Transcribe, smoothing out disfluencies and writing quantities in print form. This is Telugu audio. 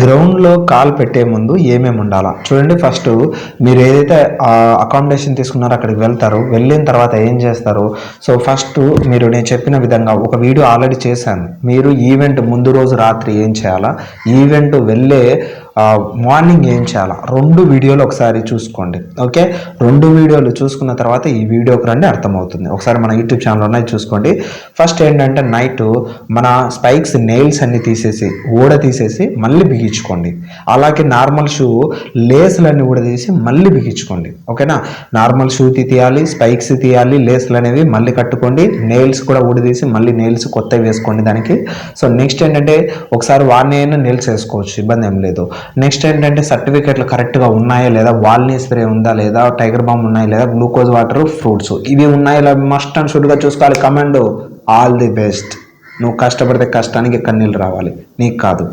గ్రౌండ్లో కాలు పెట్టే ముందు ఏమేమి ఉండాలా చూడండి. ఫస్ట్ మీరు ఏదైతే అకామిడేషన్ తీసుకున్నారో అక్కడికి వెళ్తారు. వెళ్ళిన తర్వాత ఏం చేస్తారు? సో ఫస్ట్ మీరు నేను చెప్పిన విధంగా ఒక వీడియో ఆల్రెడీ చేశాను. మీరు ఈవెంట్ ముందు రోజు రాత్రి ఏం చేయాలా, ఈవెంట్ వెళ్ళే మార్నింగ్ ఏం చేయాలా, 2 వీడియోలు ఒకసారి చూసుకోండి. ఓకే, 2 వీడియోలు చూసుకున్న తర్వాత ఈ వీడియోకి రండి, అర్థమవుతుంది. ఒకసారి మన యూట్యూబ్ ఛానల్ ఉన్నాయి, చూసుకోండి. ఫస్ట్ ఏంటంటే నైట్ మన స్పైక్స్ నెయిల్స్ అన్ని తీసేసి తీసేసి మళ్ళీ బిగించుకోండి. అలాగే నార్మల్ షూ లేస్లన్నీ కూడా తీసి మళ్ళీ బిగించుకోండి. ఓకేనా, నార్మల్ షూ తీయాలి, స్పైక్స్ తీయాలి, లేస్లు అనేవి మళ్ళీ కట్టుకోండి, నెయిల్స్ కూడా ఊడదీసి మళ్ళీ నెయిల్స్ కొత్తవి వేసుకోండి దానికి. సో నెక్స్ట్ ఏంటంటే ఒకసారి వాడిని నెయిల్స్ వేసుకోవచ్చు, ఇబ్బంది ఏం లేదు. నెక్స్ట్ ఏంటంటే సర్టిఫికెట్లు కరెక్ట్గా ఉన్నాయా లేదా, వాల్నీ స్ప్రే ఉందా లేదా, టైగర్ బాంబ్ ఉన్నాయా లేదా, గ్లూకోజ్ వాటర్, ఫ్రూట్స్ ఇవి ఉన్నాయా లేదా మస్ట్ అండ్ షుడ్గా చూసుకోవాలి. Commando all the best. నువ్వు కష్టపడితే కష్టానికి కన్నీళ్ళు రావాలి, నీకు కాదు.